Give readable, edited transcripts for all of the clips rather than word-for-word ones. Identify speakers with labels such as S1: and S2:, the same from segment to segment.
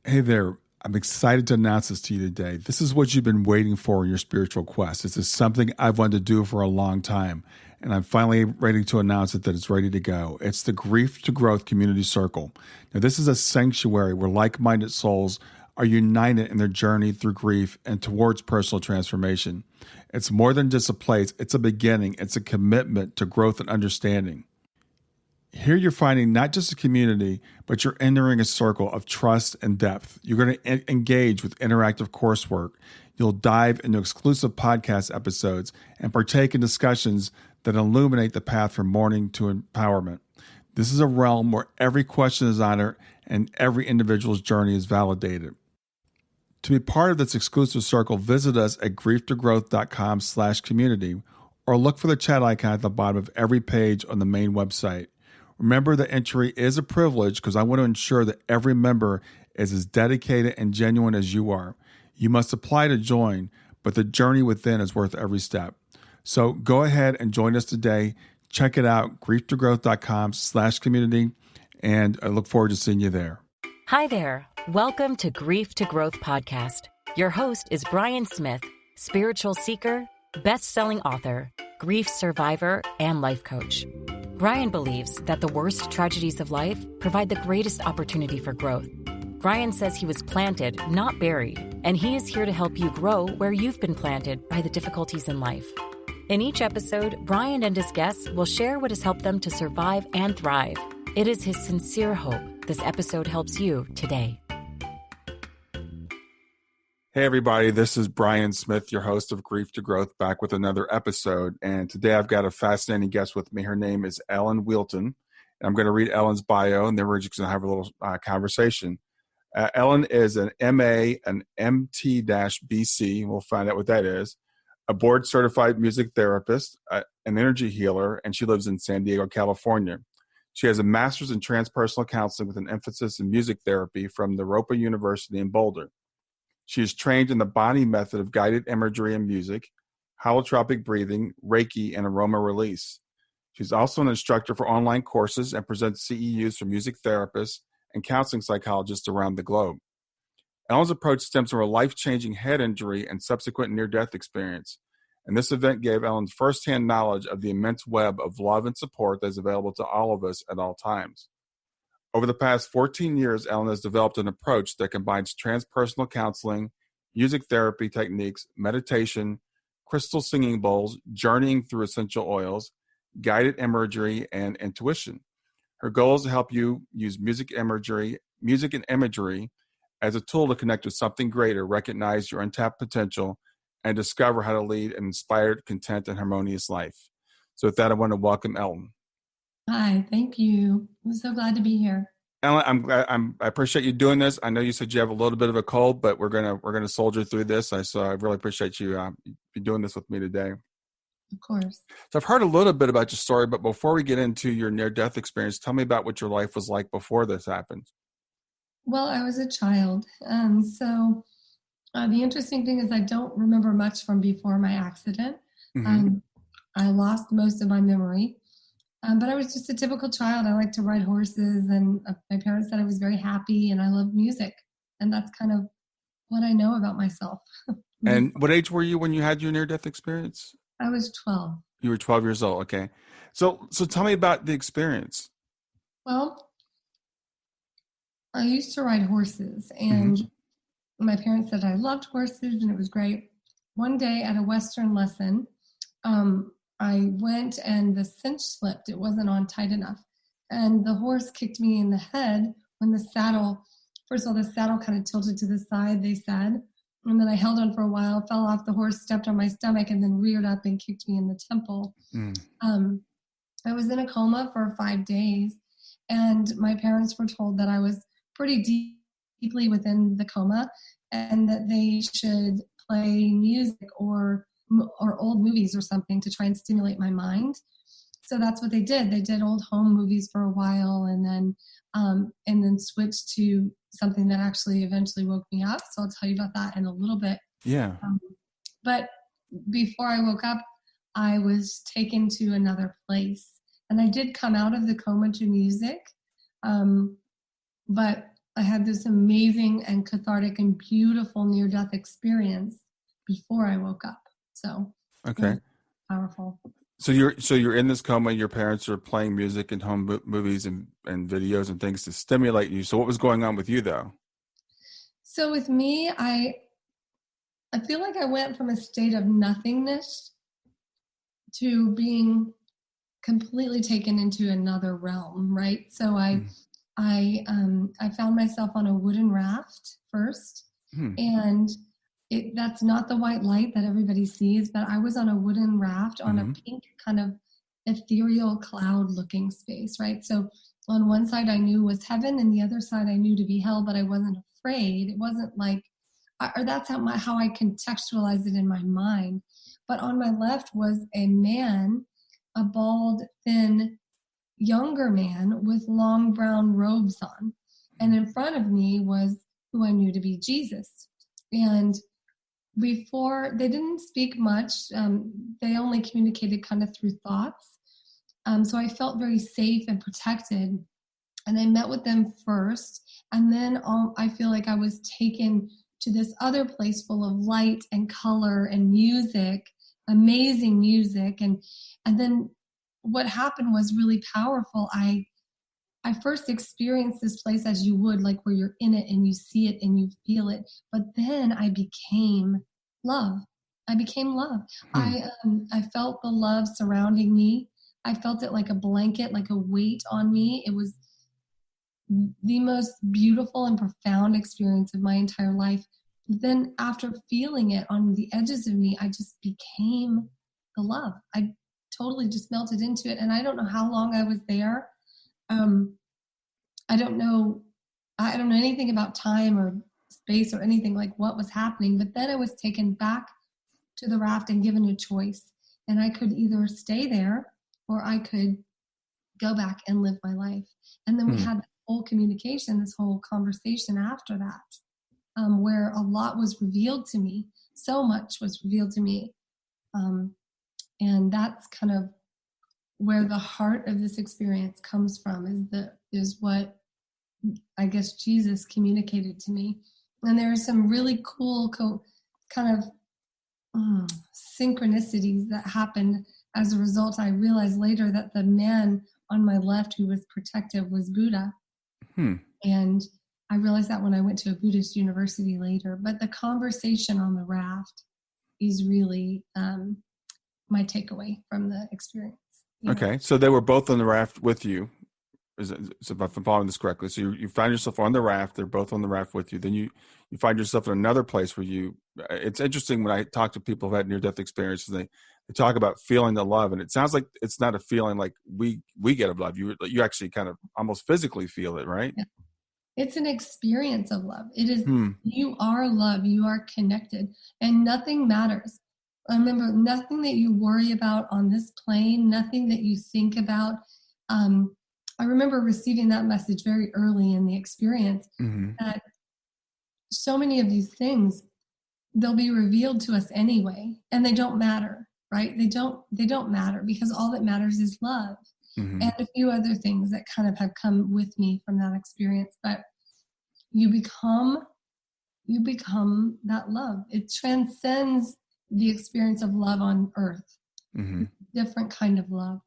S1: Hey there. I'm excited to announce this to you today. This is what you've been waiting for in your spiritual quest. This is something I've wanted to do for a long time, and I'm finally ready to announce it that it's ready to go. It's the Grief to Growth Community Circle. Now, this is a sanctuary where like-minded souls are united in their journey through grief and towards personal transformation. It's more than just a place. It's a beginning. It's a commitment to growth and understanding. Here you're finding not just a community, but you're entering a circle of trust and depth. You're going to engage with interactive coursework. You'll dive into exclusive podcast episodes and partake in discussions that illuminate the path from mourning to empowerment. This is a realm where every question is honored and every individual's journey is validated. To be part of this exclusive circle, visit us at grieftogrowth.com/community or look for the chat icon at the bottom of every page on the main website. Remember that entry is a privilege because I want to ensure that every member is as dedicated and genuine as you are. You must apply to join, but the journey within is worth every step. So go ahead and join us today. Check it out, grieftogrowth.com/community, and I look forward to seeing you there.
S2: Hi there. Welcome to Grief to Growth podcast. Your host is Brian Smith, spiritual seeker, best-selling author, grief survivor, and life coach. Brian believes that the worst tragedies of life provide the greatest opportunity for growth. Brian says he was planted, not buried, and he is here to help you grow where you've been planted by the difficulties in life. In each episode, Brian and his guests will share what has helped them to survive and thrive. It is his sincere hope this episode helps you today.
S1: Hey, everybody. This is Brian Smith, your host of Grief to Growth, back with another episode. And today I've got a fascinating guest with me. Her name is Ellen Whealton. I'm going to read Ellen's bio, and then we're just going to have a little conversation. Ellen is an MA, an MT-BC. We'll find out what that is. A board-certified music therapist, an energy healer, and she lives in San Diego, California. She has a master's in transpersonal counseling with an emphasis in music therapy from Naropa University in Boulder. She is trained in the Bonny Method of Guided Imagery and Music, Holotropic Breathing, Reiki, and Aroma-Release. She's also an instructor for online courses and presents CEUs for music therapists and counseling psychologists around the globe. Ellen's approach stems from a life-changing head injury and subsequent near-death experience, and this event gave Ellen firsthand knowledge of the immense web of love and support that is available to all of us at all times. Over the past 14 years, Ellen has developed an approach that combines transpersonal counseling, music therapy techniques, meditation, crystal singing bowls, journeying through essential oils, guided imagery, and intuition. Her goal is to help you use music and imagery as a tool to connect with something greater, recognize your untapped potential, and discover how to lead an inspired, content, and harmonious life. So with that, I want to welcome Ellen.
S3: Hi, thank you. I'm so glad to be here.
S1: Ellen, I appreciate you doing this. I know you said you have a little bit of a cold, but we're gonna soldier through this. So I really appreciate you doing this with me today.
S3: Of course.
S1: So I've heard a little bit about your story, but before we get into your near-death experience, tell me about what your life was like before this happened.
S3: Well, I was a child, so the interesting thing is I don't remember much from before my accident.
S1: Mm-hmm.
S3: I lost most of my memory. But I was just a typical child. I liked to ride horses, and my parents said I was very happy, and I loved music. And that's kind of what I know about myself.
S1: And what age were you when you had your near-death experience?
S3: I was 12.
S1: You were 12 years old. Okay. So tell me about the experience.
S3: Well, I used to ride horses, and my parents said I loved horses, and it was great. One day at a Western lesson, I went and the cinch slipped. It wasn't on tight enough. And the horse kicked me in the head when the saddle kind of tilted to the side, they said. And then I held on for a while, fell off the horse, stepped on my stomach, and then reared up and kicked me in the temple. I was in a coma for 5 days, and my parents were told that I was pretty deeply within the coma and that they should play music or old movies or something to try and stimulate my mind. So that's what they did. They did old home movies for a while and then switched to something that actually eventually woke me up. So I'll tell you about that in a little bit.
S1: Yeah.
S3: But before I woke up, I was taken to another place. And I did come out of the coma to music. But I had this amazing and cathartic and beautiful near-death experience before I woke up. So
S1: Okay.
S3: it was powerful.
S1: So you're in this coma. Your parents are playing music and home movies and videos and things to stimulate you. So what was going on with you though?
S3: So with me, I feel like I went from a state of nothingness to being completely taken into another realm, right? So I found myself on a wooden raft first, and that's not the white light that everybody sees, but I was on a wooden raft on a pink kind of ethereal cloud looking space, right? So on one side I knew was heaven, and the other side I knew to be hell, but I wasn't afraid. It wasn't like, or that's how I contextualized it in my mind. But on my left was a man, a bald, thin, younger man with long brown robes on. And in front of me was who I knew to be Jesus. And before, they didn't speak much. They only communicated kind of through thoughts. So I felt very safe and protected. And I met with them first. And then I feel like I was taken to this other place full of light and color and music, amazing music. And then what happened was really powerful. I first experienced this place as you would, like where you're in it and you see it and you feel it. But then I became love. I became love. I felt the love surrounding me. I felt it like a blanket, like a weight on me. It was the most beautiful and profound experience of my entire life. Then after feeling it on the edges of me, I just became the love. I totally just melted into it. And I don't know how long I was there. I don't know anything about time or space or anything, like what was happening. But then I was taken back to the raft and given a choice. And I could either stay there or I could go back and live my life. And then we had this whole communication, this whole conversation after that, where a lot was revealed to me. So much was revealed to me. And that's kind of where the heart of this experience comes from, is what I guess Jesus communicated to me. And there are some really cool kind of synchronicities that happened as a result. I realized later that the man on my left who was protective was Buddha. And I realized that when I went to a Buddhist university later. But the conversation on the raft is really my takeaway from the experience.
S1: Okay, so they were both on the raft with you. If I'm following this correctly, so you find yourself on the raft. They're both on the raft with you. Then you find yourself in another place where it's interesting when I talk to people who had near-death experiences, they talk about feeling the love, and it sounds like it's not a feeling like we get of love. You actually kind of almost physically feel it, right?
S3: Yeah. It's an experience of love. It is, you are love, you are connected, and nothing matters. Remember, nothing that you worry about on this plane, nothing that you think about. I remember receiving that message very early in the experience, that so many of these things, they'll be revealed to us anyway, and they don't matter, right? They don't matter, because all that matters is love. And a few other things that kind of have come with me from that experience. But you become that love. It transcends the experience of love on earth. Different kind of love.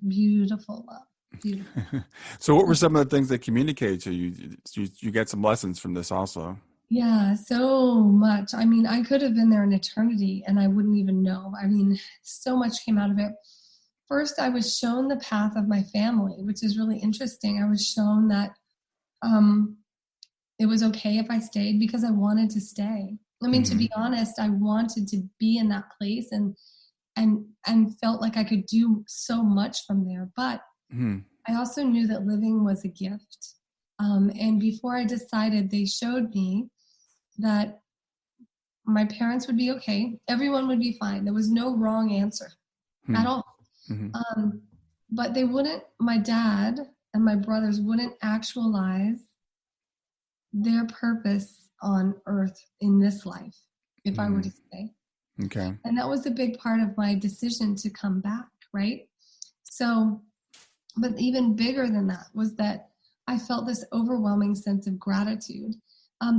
S3: Beautiful love. Beautiful.
S1: So what were some of the things that communicated to you? You get some lessons from this also.
S3: Yeah, so much. I mean, I could have been there an eternity and I wouldn't even know. I mean, so much came out of it. First, I was shown the path of my family, which is really interesting. I was shown that it was okay if I stayed because I wanted to stay. I mean, to be honest, I wanted to be in that place and felt like I could do so much from there. But I also knew that living was a gift. And before I decided, they showed me that my parents would be okay. Everyone would be fine. There was no wrong answer at all. But they wouldn't, my dad and my brothers wouldn't actualize their purpose on earth in this life if I were to stay.
S1: Okay.
S3: And that was a big part of my decision to come back, right? So, but even bigger than that was that I felt this overwhelming sense of gratitude.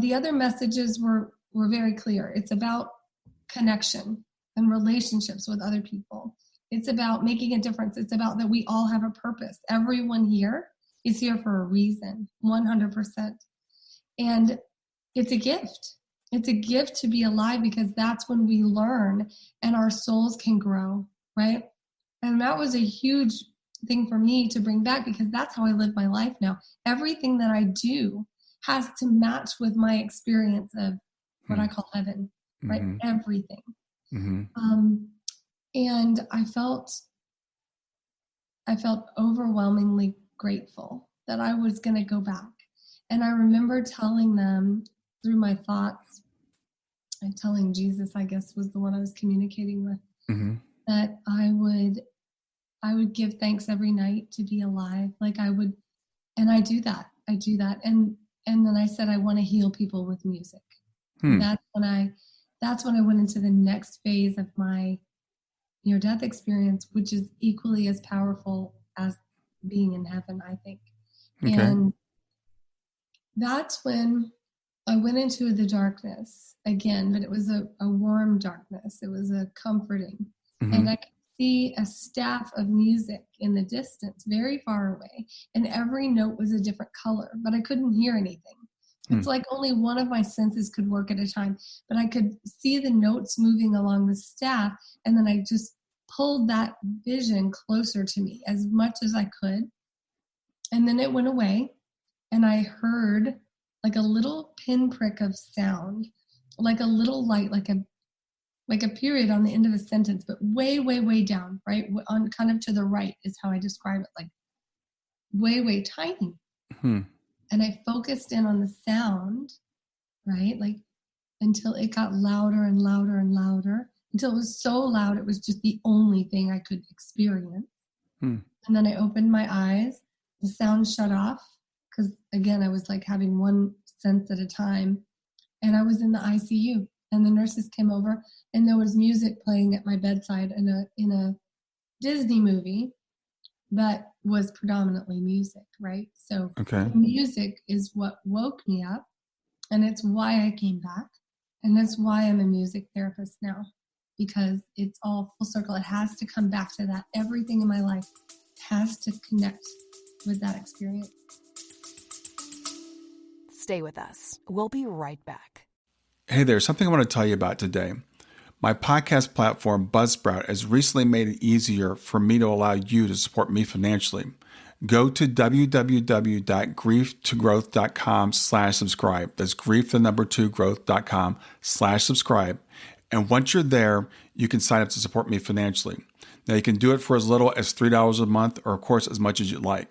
S3: The other messages were very clear. It's about connection and relationships with other people. It's about making a difference. It's about that we all have a purpose. Everyone here is here for a reason, 100%. And it's a gift. It's a gift to be alive, because that's when we learn and our souls can grow, right? And that was a huge thing for me to bring back, because that's how I live my life now. Everything that I do has to match with my experience of what I call heaven, right? Everything. And I felt overwhelmingly grateful that I was going to go back. And I remember telling them through my thoughts, and telling Jesus, I guess, was the one I was communicating with, that I would give thanks every night to be alive. Like I would, and I do that. And then I said, I want to heal people with music. That's when I went into the next phase of my near-death experience, which is equally as powerful as being in heaven, I think. Okay. And that's when I went into the darkness again, but it was a warm darkness. It was a comforting. And I could see a staff of music in the distance, very far away, and every note was a different color, but I couldn't hear anything. It's like only one of my senses could work at a time, but I could see the notes moving along the staff, and then I just pulled that vision closer to me as much as I could. And then it went away, and I heard like a little pinprick of sound, like a little light, like a period on the end of a sentence, but way, way, way down, right? On kind of to the right is how I describe it, like way, way tiny. And I focused in on the sound, right? Like until it got louder and louder and louder, until it was so loud, it was just the only thing I could experience. And then I opened my eyes, the sound shut off, because again, I was like having one sense at a time, and I was in the ICU, and the nurses came over, and there was music playing at my bedside in a Disney movie that was predominantly music, right? So music is what woke me up, and it's why I came back, and that's why I'm a music therapist now, because it's all full circle. It has to come back to that. Everything in my life has to connect with that experience.
S4: Stay with us. We'll be right back.
S1: Hey there, something I want to tell you about today. My podcast platform, Buzzsprout, has recently made it easier for me to allow you to support me financially. Go to www.grieftogrowth.com/subscribe. That's grief2growth.com/subscribe. And once you're there, you can sign up to support me financially. Now, you can do it for as little as $3 a month, or of course, as much as you'd like.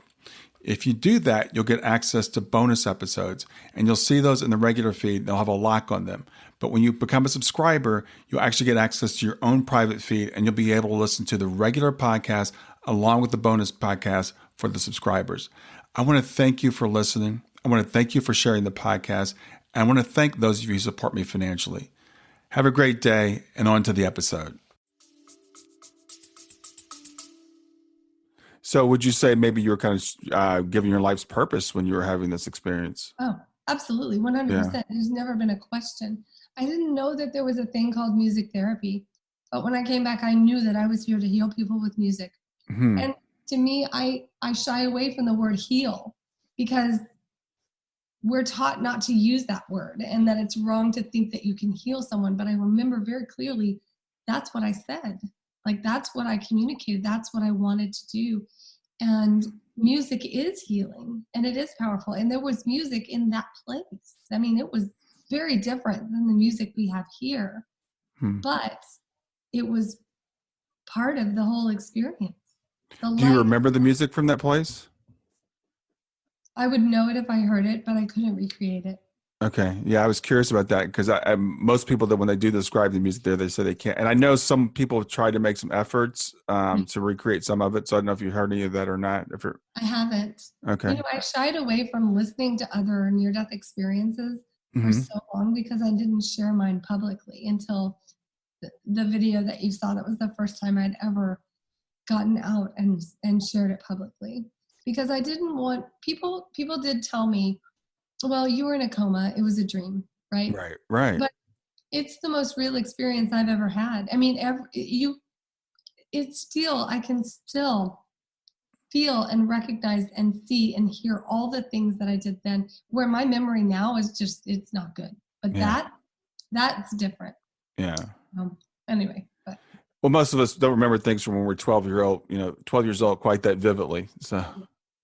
S1: If you do that, you'll get access to bonus episodes, and you'll see those in the regular feed. They'll have a lock on them. But when you become a subscriber, you'll actually get access to your own private feed, and you'll be able to listen to the regular podcast along with the bonus podcast for the subscribers. I want to thank you for listening. I want to thank you for sharing the podcast. And I want to thank those of you who support me financially. Have a great day, and on to the episode. So would you say maybe you were kind of giving your life's purpose when you were having this experience?
S3: Oh, absolutely. 100%. Yeah. There's never been a question. I didn't know that there was a thing called music therapy. But when I came back, I knew that I was here to heal people with music. And to me, I shy away from the word heal, because we're taught not to use that word, and that it's wrong to think that you can heal someone. But I remember very clearly, that's what I said. Like, that's what I communicated. That's what I wanted to do. And music is healing, and it is powerful. And there was music in that place. I mean, it was very different than the music we have here, but it was part of the whole experience.
S1: Do you remember the music from that place?
S3: I would know it if I heard it, but I couldn't recreate it.
S1: Okay. Yeah, I was curious about that, because most people that when they do describe the music there, they say they can't. And I know some people have tried to make some efforts to recreate some of it. So I don't know if you heard any of that or not. I haven't.
S3: Okay. I shied away from listening to other near-death experiences for so long, because I didn't share mine publicly until the video that you saw. That was the first time I'd ever gotten out and shared it publicly. because I didn't want people did tell me, well, you were in a coma. It was a dream, right?
S1: Right.
S3: But it's the most real experience I've ever had. I mean, I can still feel and recognize and see and hear all the things that I did then, where my memory now is just, it's not good. But
S1: Yeah.
S3: that's different.
S1: Yeah.
S3: Anyway, but
S1: well, most of us don't remember things from when we're 12 years old quite that vividly. So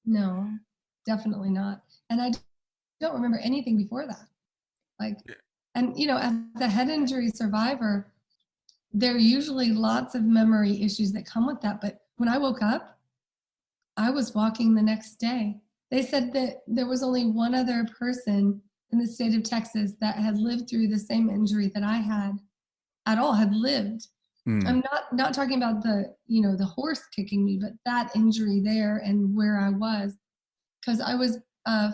S3: no, definitely not. And I don't remember anything before that. Like, and as a head injury survivor, there are usually lots of memory issues that come with that. But when I woke up, I was walking the next day. They said that there was only one other person in the state of Texas that had lived through the same injury that I had lived. I'm not talking about the horse kicking me, but that injury there and where I was, because I was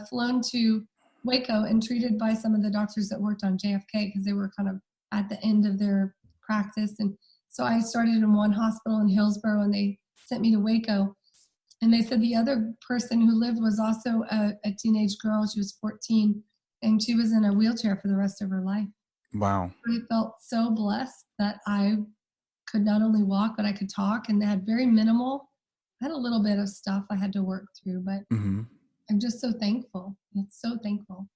S3: flown to Waco and treated by some of the doctors that worked on JFK, because they were kind of at the end of their practice. And so I started in one hospital in Hillsborough, and they sent me to Waco. And they said the other person who lived was also a teenage girl. She was 14, and she was in a wheelchair for the rest of her life.
S1: Wow.
S3: I felt so blessed that I could not only walk, but I could talk, and had very minimal. I had a little bit of stuff I had to work through, but I'm just so thankful. It's so thankful.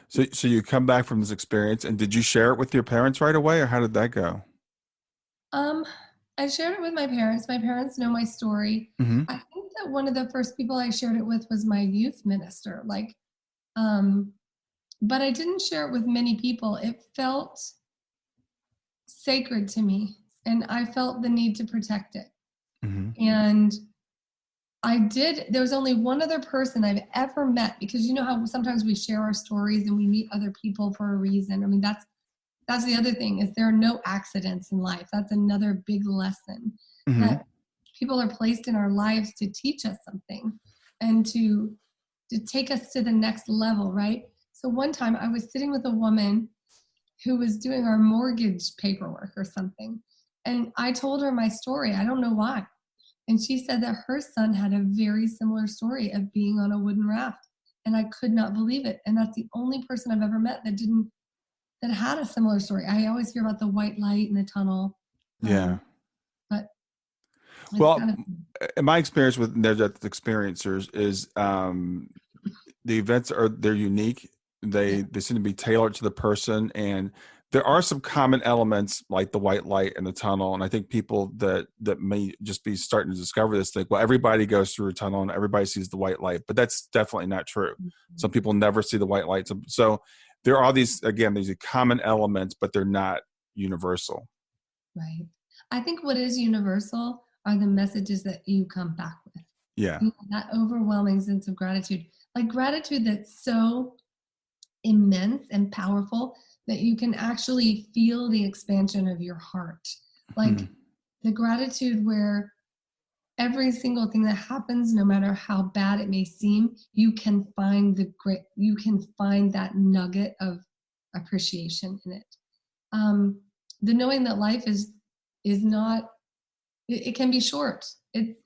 S1: So you come back from this experience, and did you share it with your parents right away, or how did that go?
S3: I shared it with my parents. My parents know my story.
S1: Mm-hmm.
S3: I think that one of the first people I shared it with was my youth minister. But I didn't share it with many people. It felt sacred to me, and I felt the need to protect it.
S1: Mm-hmm.
S3: And there was only one other person I've ever met, because you know how sometimes we share our stories and we meet other people for a reason. I mean, that's the other thing, is there are no accidents in life. That's another big lesson, that people are placed in our lives to teach us something and to take us to the next level, right? So one time I was sitting with a woman who was doing our mortgage paperwork or something. And I told her my story. I don't know why. And she said that her son had a very similar story of being on a wooden raft. And I could not believe it. And that's the only person I've ever met that had a similar story. I always hear about the white light in the tunnel.
S1: Yeah.
S3: But
S1: well, in my experience with near-death experiencers is the events they're unique. They seem to be tailored to the person, and there are some common elements like the white light in the tunnel. And I think people that may just be starting to discover this think, well, everybody goes through a tunnel and everybody sees the white light, but that's definitely not true. Some people never see the white light. So there are these common elements, but they're not universal.
S3: Right. I think what is universal are the messages that you come back with.
S1: Yeah.
S3: That overwhelming sense of gratitude, like gratitude that's so immense and powerful that you can actually feel the expansion of your heart. Like the gratitude where every single thing that happens, no matter how bad it may seem, you can find that nugget of appreciation in it. The knowing that life is not, it can be short.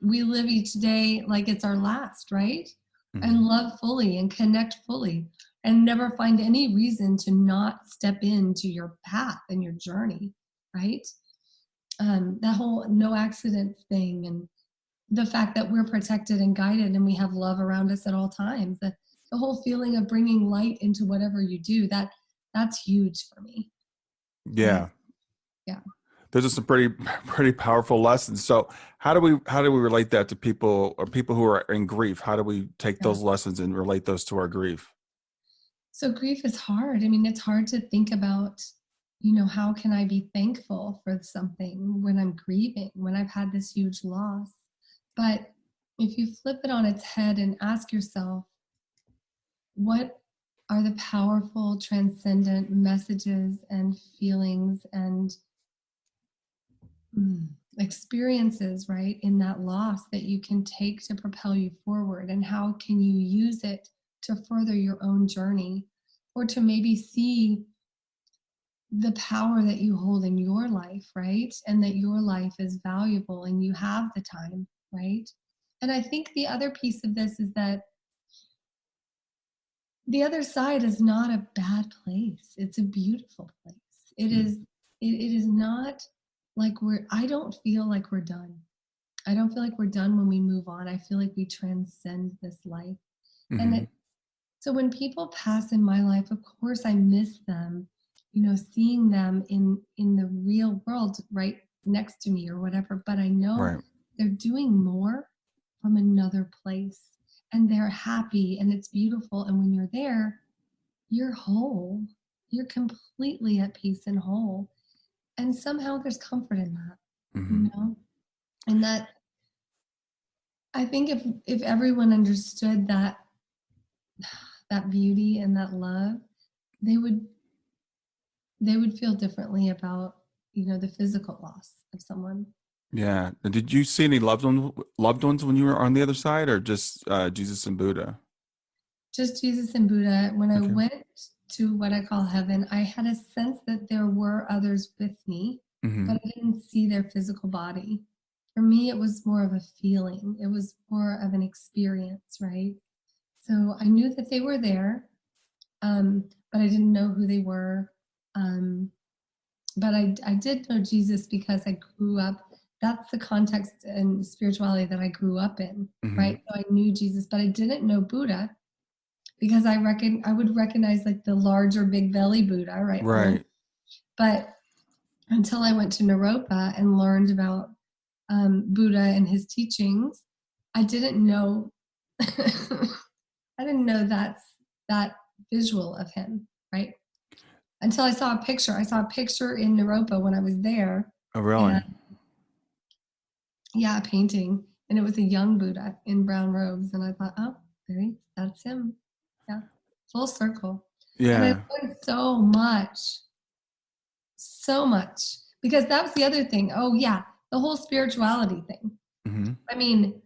S3: We live each day like it's our last, right? And love fully and connect fully, and never find any reason to not step into your path and your journey, right? That whole no accident thing, and the fact that we're protected and guided and we have love around us at all times. The whole feeling of bringing light into whatever you do, that's huge for me.
S1: Yeah.
S3: Yeah.
S1: Those are some pretty powerful lessons. So how do we relate that to people who are in grief? How do we take those lessons and relate those to our grief?
S3: So grief is hard. I mean, it's hard to think about, how can I be thankful for something when I'm grieving, when I've had this huge loss? But if you flip it on its head and ask yourself, what are the powerful, transcendent messages and feelings and experiences, right, in that loss that you can take to propel you forward? And how can you use it to further your own journey, or to maybe see the power that you hold in your life, right? And that your life is valuable and you have the time, right? And I think the other piece of this is that the other side is not a bad place. It's a beautiful place. It is not like I don't feel like we're done. I don't feel like we're done when we move on. I feel like we transcend this life. And so when people pass in my life, of course I miss them, seeing them in the real world right next to me or whatever, but I know they're doing more from another place, and they're happy, and it's beautiful. And when you're there, you're whole. You're completely at peace and whole. And somehow there's comfort in that, And that, I think if everyone understood that beauty and that love, they would feel differently about, the physical loss of someone.
S1: Yeah. And did you see any loved ones when you were on the other side, or just Jesus and Buddha?
S3: Just Jesus and Buddha. When I went to what I call heaven, I had a sense that there were others with me, but I didn't see their physical body. For me, it was more of a feeling. It was more of an experience, right? So I knew that they were there, but I didn't know who they were. But I did know Jesus because I grew up. That's the context and spirituality that I grew up in, right? So I knew Jesus, but I didn't know Buddha because I would recognize like the larger big belly Buddha, right?
S1: Right.
S3: But until I went to Naropa and learned about Buddha and his teachings, I didn't know. I didn't know that visual of him, right? Until I saw a picture. I saw a picture in Naropa when I was there.
S1: Oh, really?
S3: Yeah, a painting, and it was a young Buddha in brown robes, and I thought, oh, that's him. Yeah, full circle.
S1: Yeah.
S3: And I learned so much, because that was the other thing. Oh yeah, the whole spirituality thing. I mean,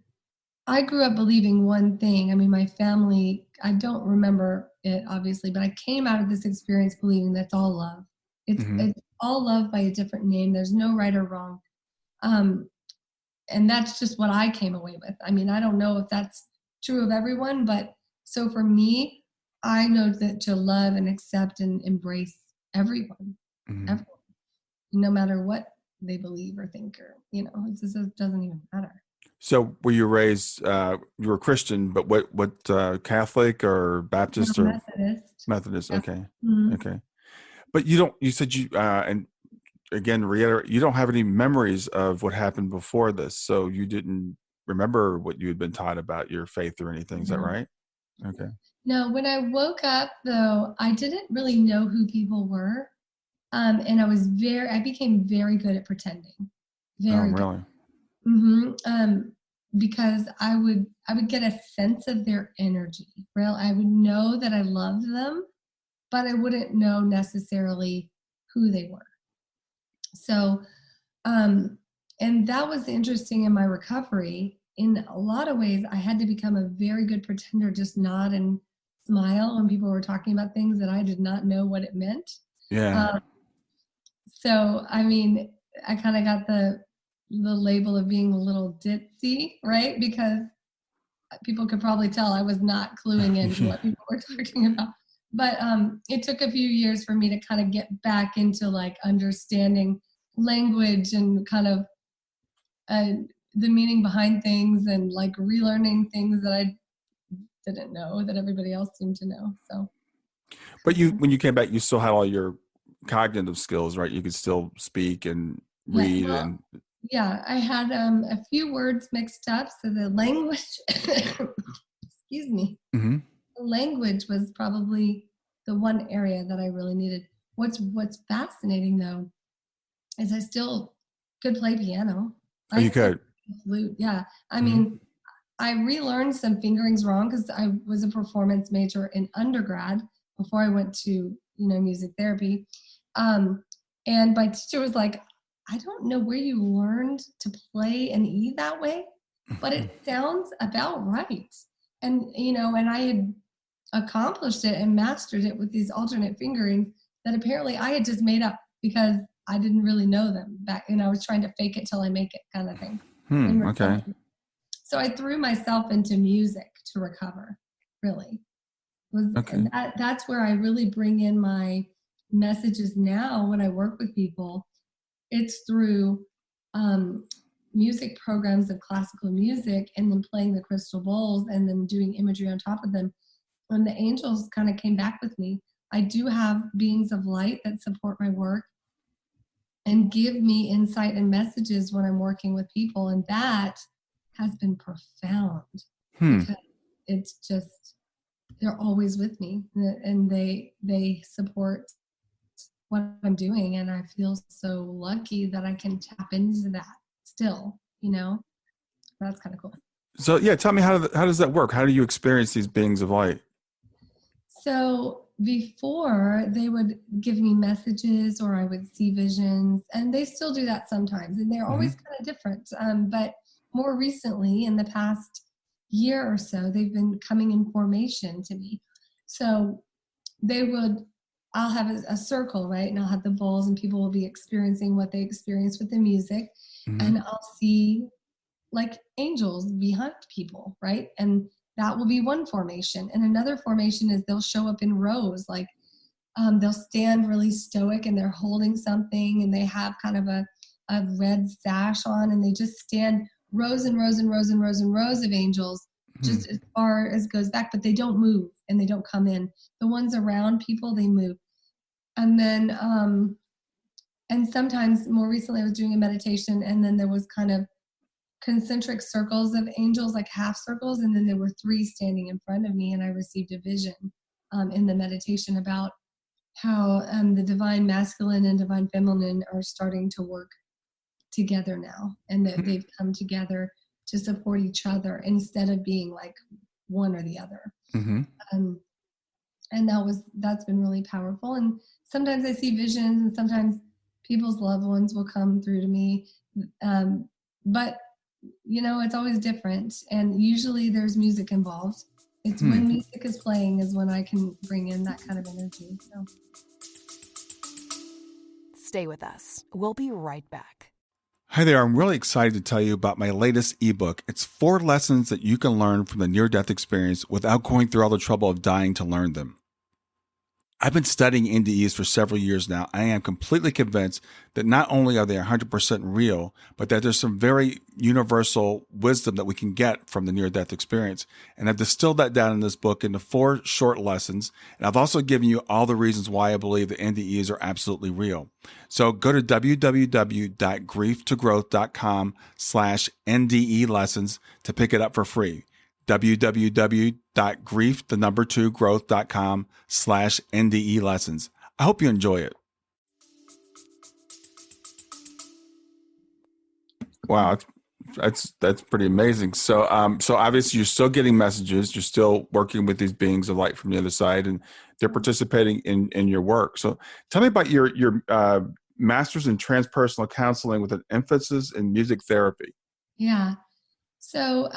S3: I grew up believing one thing. I mean, my family, I don't remember it obviously, but I came out of this experience believing that's all love. It's all love by a different name. There's no right or wrong. And that's just what I came away with. I mean, I don't know if that's true of everyone, but so for me, I know that to love and accept and embrace everyone, no matter what they believe or think, or, it doesn't even matter.
S1: So were you raised, you were Christian, but what Catholic or Baptist or Methodist?
S3: Yeah.
S1: Okay. Okay. But you said and again, reiterate, you don't have any memories of what happened before this. So you didn't remember what you had been taught about your faith or anything. Is that right? Okay.
S3: No, when I woke up though, I didn't really know who people were. And I became very good at pretending. Very
S1: really?
S3: good. Because I would get a sense of their energy. I would know that I loved them, but I wouldn't know necessarily who they were. So, and that was interesting in my recovery. In a lot of ways, I had to become a very good pretender, just nod and smile when people were talking about things that I did not know what it meant.
S1: Yeah.
S3: So, I mean, I kind of got the label of being a little ditzy, right? Because people could probably tell I was not cluing into what people were talking about. But it took a few years for me to kind of get back into like understanding language and kind of the meaning behind things, and like relearning things that I didn't know that everybody else seemed to know. So,
S1: but when you came back, you still had all your cognitive skills, right? You could still speak and read
S3: Yeah, I had a few words mixed up. So the language, excuse me, the language was probably the one area that I really needed. What's fascinating though is I still could play piano.
S1: Oh, you could?
S3: Flute, yeah. I mean, I relearned some fingerings wrong because I was a performance major in undergrad before I went to music therapy, and my teacher was like, I don't know where you learned to play an E that way, but it sounds about right. And, and I had accomplished it and mastered it with these alternate fingerings that apparently I had just made up because I didn't really know them back. I was trying to fake it till I make it kind of thing.
S1: Okay.
S3: So I threw myself into music to recover, really.
S1: Okay.
S3: And that's where I really bring in my messages now when I work with people. It's through music programs of classical music, and then playing the crystal bowls, and then doing imagery on top of them. When the angels kind of came back with me, I do have beings of light that support my work and give me insight and messages when I'm working with people. And that has been profound because it's just, they're always with me, and they support what I'm doing. And I feel so lucky that I can tap into that still, that's kind of cool.
S1: So yeah, tell me, how does that work? How do you experience these beings of light?
S3: So before, they would give me messages, or I would see visions, and they still do that sometimes, and they're always kind of different. But more recently, in the past year or so, they've been coming in formation to me. So I'll have a circle, right? And I'll have the bowls, and people will be experiencing what they experience with the music. And I'll see like angels behind people, right? And that will be one formation. And another formation is they'll show up in rows, like they'll stand really stoic, and they're holding something, and they have kind of a red sash on, and they just stand rows and rows and rows and rows and rows of angels, just as far as goes back, but they don't move and they don't come in. The ones around people, they move. And then, and sometimes more recently I was doing a meditation, and then there was kind of concentric circles of angels, like half circles, and then there were 3 standing in front of me, and I received a vision in the meditation about how the divine masculine and divine feminine are starting to work together now, and that they've come together to support each other instead of being like one or the other. And that's been really powerful. And sometimes I see visions, and sometimes people's loved ones will come through to me, but it's always different, and usually there's music involved. It's when music is playing is when I can bring in that kind of energy. So.
S4: Stay with us. We'll be right back.
S1: Hi there, I'm really excited to tell you about my latest ebook. It's 4 lessons that you can learn from the near-death experience without going through all the trouble of dying to learn them. I've been studying NDEs for several years now. I am completely convinced that not only are they 100% real, but that there's some very universal wisdom that we can get from the near-death experience. And I've distilled that down in this book into 4 short lessons. And I've also given you all the reasons why I believe that NDEs are absolutely real. So go to www.grieftogrowth.com/NDE lessons to pick it up for free. www.growth.com/NDE lessons. I hope you enjoy it. Wow, that's pretty amazing. So obviously you're still getting messages. You're still working with these beings of light from the other side, and they're participating in your work. So tell me about your master's in transpersonal counseling with an emphasis in music therapy.
S3: Yeah. So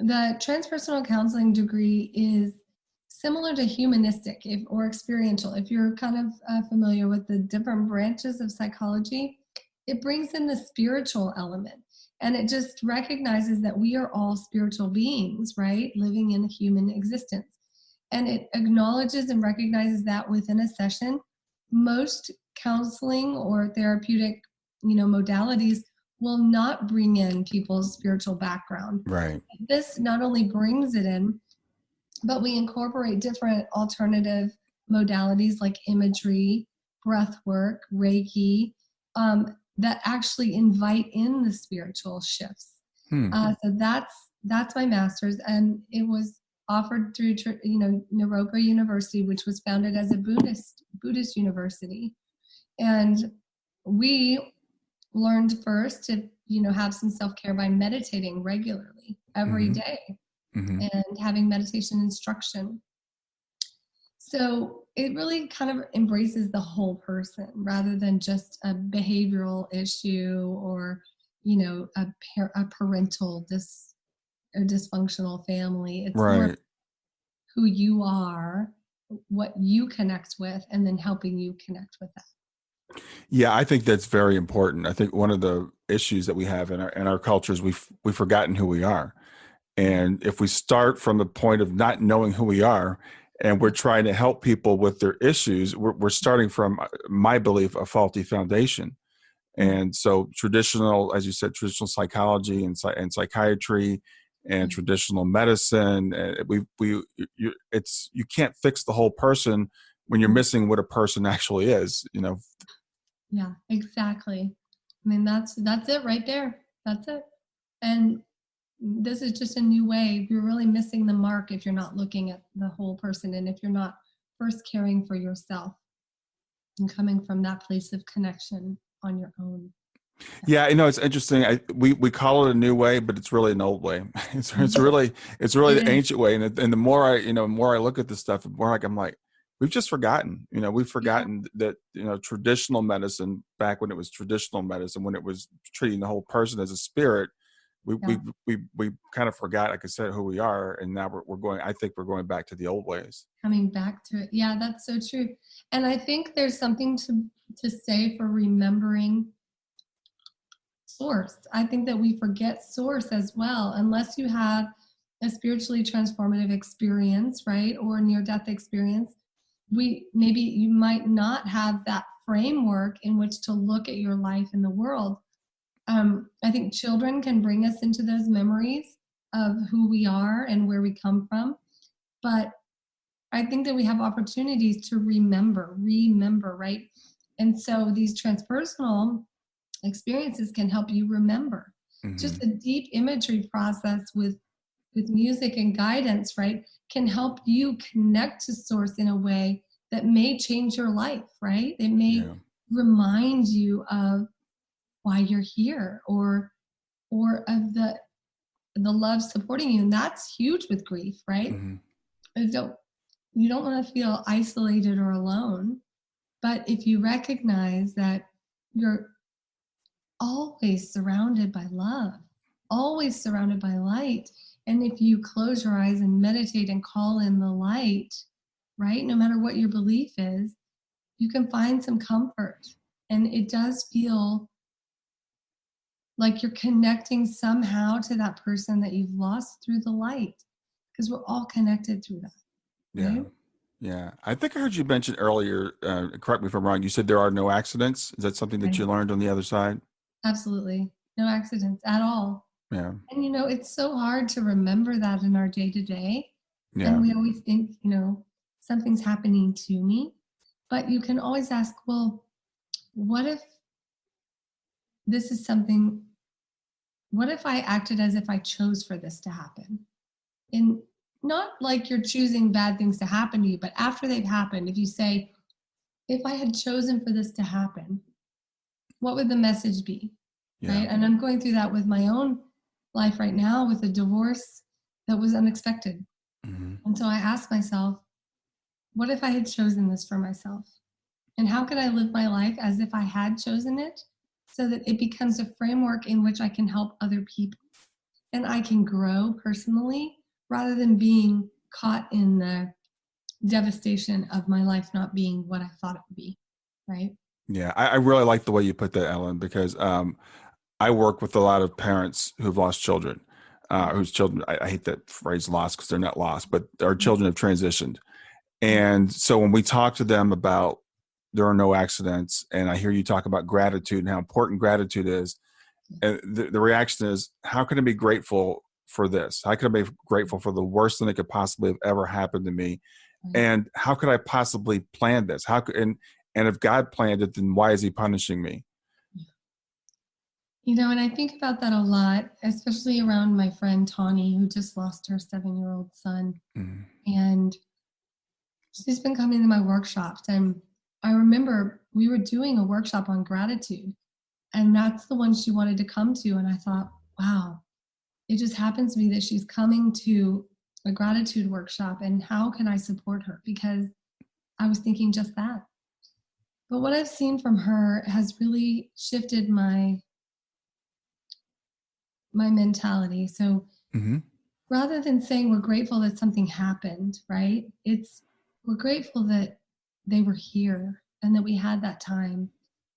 S3: the transpersonal counseling degree is similar to humanistic or experiential. If you're kind of familiar with the different branches of psychology, it brings in the spiritual element, and it just recognizes that we are all spiritual beings, right? Living in a human existence. And it acknowledges and recognizes that within a session, most counseling or therapeutic, modalities will not bring in people's spiritual background.
S1: Right.
S3: This not only brings it in, but we incorporate different alternative modalities like imagery, breath work, Reiki, that actually invite in the spiritual shifts. So that's my master's, and it was offered through Naropa University, which was founded as a Buddhist university. And we learned first to have some self-care by meditating regularly every day, and having meditation instruction. So it really kind of embraces the whole person rather than just a behavioral issue or a parental dysfunctional family. It's more who you are, what you connect with, and then helping you connect with that.
S1: Yeah, I think that's very important. I think one of the issues that we have in our culture is we've forgotten who we are. And if we start from the point of not knowing who we are, and we're trying to help people with their issues, we're starting from, my belief, a faulty foundation. And so traditional, as you said, traditional psychology and psychiatry and traditional medicine, you can't fix the whole person when you're missing what a person actually is,
S3: Yeah, exactly. I mean, that's it right there. That's it. And this is just a new way. You're really missing the mark if you're not looking at the whole person, and if you're not first caring for yourself and coming from that place of connection on your own.
S1: Yeah, it's interesting. We call it a new way, but it's really an old way. It's really the ancient way. And the more more I look at this stuff, the more I'm like, we've just forgotten. We've forgotten that traditional medicine, back when it was traditional medicine, when it was treating the whole person as a spirit, we kind of forgot, like I said, who we are, and now we're going. I think we're going back to the old ways.
S3: Coming back to it, yeah, that's so true. And I think there's something to say for remembering source. I think that we forget source as well, unless you have a spiritually transformative experience, right, or near-death experience. Maybe you might not have that framework in which to look at your life in the world. I think children can bring us into those memories of who we are and where we come from, but I think that we have opportunities to remember, right? And so these transpersonal experiences can help you remember. Just a deep imagery process with music and guidance, right, can help you connect to source in a way that may change your life, right? It may remind you of why you're here, or of the love supporting you. And that's huge with grief, right? You don't want to feel isolated or alone, but if you recognize that you're always surrounded by love, always surrounded by light. And if you close your eyes and meditate and call in the light, right, no matter what your belief is, you can find some comfort. And it does feel like you're connecting somehow to that person that you've lost through the light, because we're all connected through that. Right?
S1: Yeah. I think I heard you mention earlier, correct me if I'm wrong, you said there are no accidents. Is that something that you learned on the other side?
S3: Absolutely. No accidents at all.
S1: Yeah.
S3: And, it's so hard to remember that in our day-to-day.
S1: Yeah.
S3: And we always think, something's happening to me. But you can always ask, well, what if this is something, what if I acted as if I chose for this to happen? And not like you're choosing bad things to happen to you, but after they've happened, if you say, if I had chosen for this to happen, what would the message be? Right? And I'm going through that with my own life right now, with a divorce that was unexpected. And so I asked myself, what if I had chosen this for myself? And how could I live my life as if I had chosen it, so that it becomes a framework in which I can help other people and I can grow personally, rather than being caught in the devastation of my life not being what I thought it would be, right?
S1: Yeah, I really like the way you put that, Ellen, because I work with a lot of parents who've lost children, whose children, I hate that phrase lost, because they're not lost, but our children have transitioned. And so when we talk to them about there are no accidents, and I hear you talk about gratitude and how important gratitude is, and the reaction is, how can I be grateful for this? How can I be grateful for the worst thing that could possibly have ever happened to me? And how could I possibly plan this? And if God planned it, then why is he punishing me?
S3: And I think about that a lot, especially around my friend Tawny, who just lost her 7-year-old son. And she's been coming to my workshops. And I remember we were doing a workshop on gratitude, and that's the one she wanted to come to. And I thought, wow, it just happens to be that she's coming to a gratitude workshop, and how can I support her? Because I was thinking just that. But what I've seen from her has really shifted my mentality. So rather than saying we're grateful that something happened, right? We're grateful that they were here and that we had that time.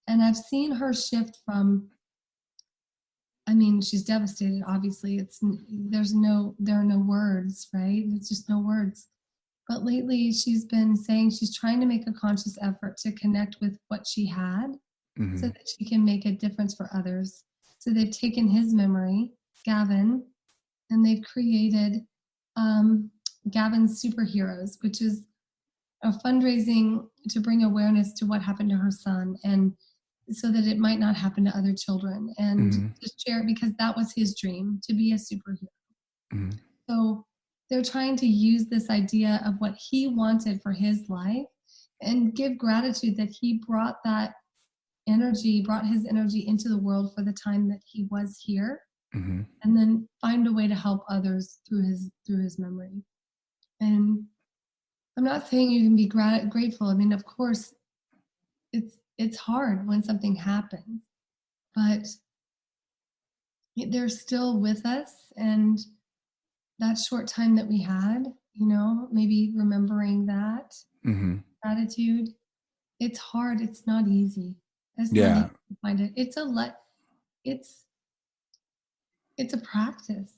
S3: And I've seen her shift from, I mean, she's devastated, obviously. There are no words, right? It's just no words. But lately she's been saying she's trying to make a conscious effort to connect with what she had so that she can make a difference for others. So they've taken his memory, Gavin, and they've created Gavin's Superheroes, which is a fundraising to bring awareness to what happened to her son, and so that it might not happen to other children, and to share, because that was his dream, to be a superhero. So they're trying to use this idea of what he wanted for his life and give gratitude that he brought his energy into the world for the time that he was here, and then find a way to help others through his memory. And I'm not saying you can be grateful. I mean, of course, it's hard when something happens, but they're still with us. And that short time that we had, maybe remembering that gratitude, it's hard. It's not easy. It's not easy to find it. It's a practice.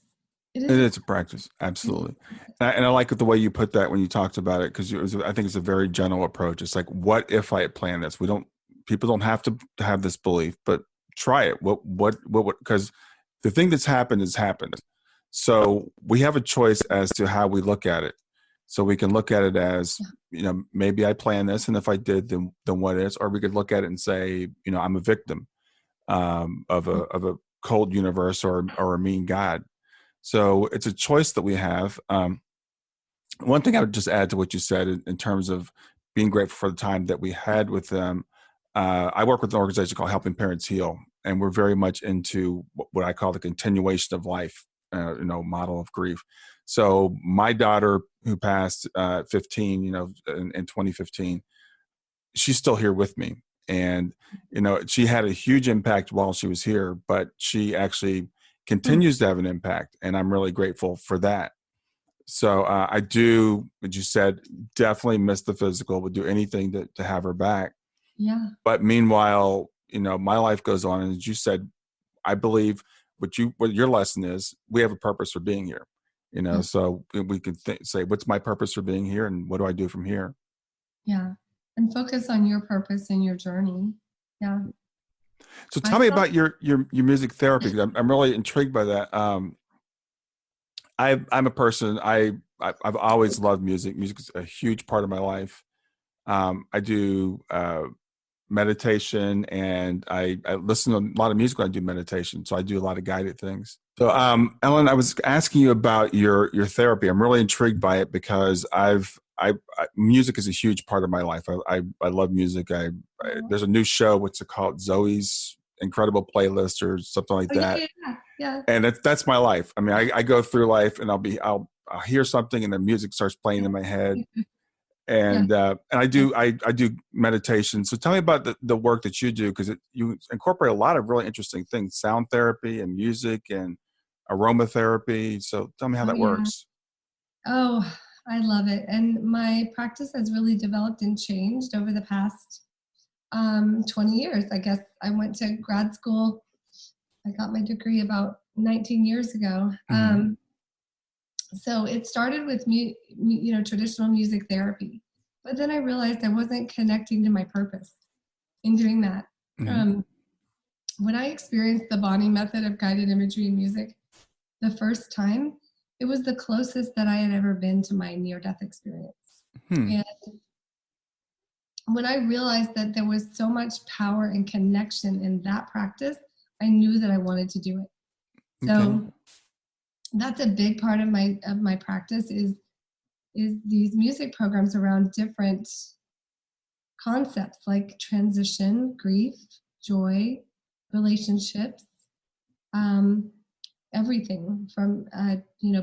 S3: It is
S1: a practice. Absolutely. And I like the way you put that when you talked about it, because I think it's a very gentle approach. It's like, what if I had planned this? People don't have to have this belief, but try it. Because the thing that's happened has happened. So we have a choice as to how we look at it. So we can look at it as, maybe I planned this, and if I did, then what is? Or we could look at it and say, I'm a victim of a cold universe or a mean God. So it's a choice that we have. One thing I would just add to what you said in terms of being grateful for the time that we had with them. I work with an organization called Helping Parents Heal, and we're very much into what I call the continuation of life, model of grief. So my daughter, who passed at 15, in 2015, she's still here with me. And, she had a huge impact while she was here, but she actually continues to have an impact. And I'm really grateful for that. So I do, as you said, definitely miss the physical, would do anything to have her back.
S3: Yeah.
S1: But meanwhile, my life goes on. And as you said, I believe what your lesson is, we have a purpose for being here, so we can say, what's my purpose for being here? And what do I do from here?
S3: Yeah. And focus on your purpose and your journey. Yeah.
S1: So tell me about your music therapy. I'm really intrigued by that. I'm a person, I've always loved music. Music is a huge part of my life. I do meditation, and I listen to a lot of music when I do meditation. So I do a lot of guided things. So Ellen, I was asking you about your therapy. I'm really intrigued by it because music is a huge part of my life. I love music. There's a new show, what's it called? Zoe's Incredible Playlist or something like that.
S3: Yeah.
S1: And that's my life. I mean, I go through life and I'll hear something and the music starts playing in my head. And I do meditation. So tell me about the work that you do, because you incorporate a lot of really interesting things: sound therapy and music and aromatherapy. So tell me how that works.
S3: Oh, I love it. And my practice has really developed and changed over the past 20 years. I guess I went to grad school. I got my degree about 19 years ago. So it started with traditional music therapy, but then I realized I wasn't connecting to my purpose in doing that. When I experienced the Bonny Method of Guided Imagery and Music the first time, it was the closest that I had ever been to my near-death experience. And when I realized that there was so much power and connection in that practice, I knew that I wanted to do it. So that's a big part of my practice is these music programs around different concepts like transition, grief, joy, relationships, everything from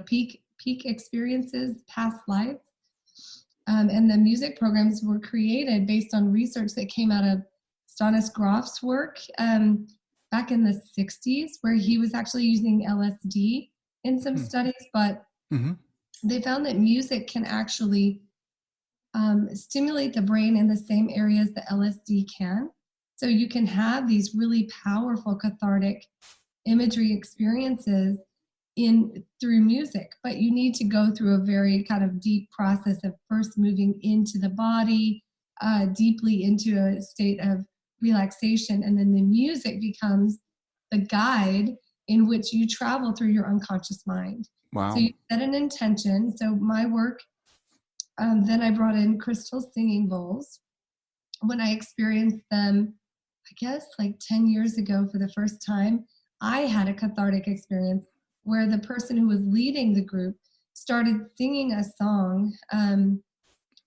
S3: peak experiences, past lives. And the music programs were created based on research that came out of Stanis Groff's work back in the 60s, where he was actually using LSD in some studies, but they found that music can actually stimulate the brain in the same areas that LSD can. So you can have these really powerful cathartic imagery experiences through music, but you need to go through a very kind of deep process of first moving into the body, deeply into a state of relaxation, and then the music becomes the guide in which you travel through your unconscious mind.
S1: Wow.
S3: So you set an intention. So my work, then I brought in crystal singing bowls. When I experienced them, I guess like 10 years ago for the first time, I had a cathartic experience where the person who was leading the group started singing a song.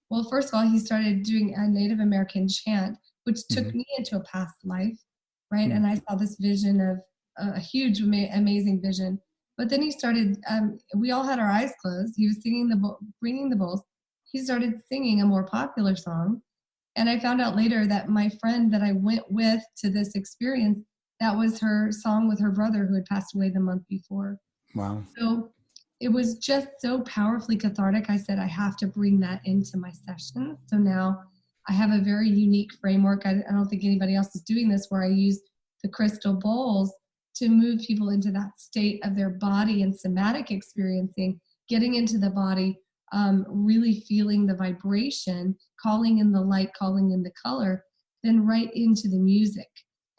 S3: Well, first of all, he started doing a Native American chant, which took me into a past life, right? And I saw this vision of a huge, amazing vision. But then he started, we all had our eyes closed. He was singing bringing the bowls. He started singing a more popular song. And I found out later that my friend that I went with to this experience, that was her song with her brother who had passed away the month before.
S1: Wow.
S3: So it was just so powerfully cathartic. I said, I have to bring that into my session. So now I have a very unique framework. I don't think anybody else is doing this, where I use the crystal bowls to move people into that state of their body and somatic experiencing, getting into the body, really feeling the vibration, calling in the light, calling in the color, then right into the music.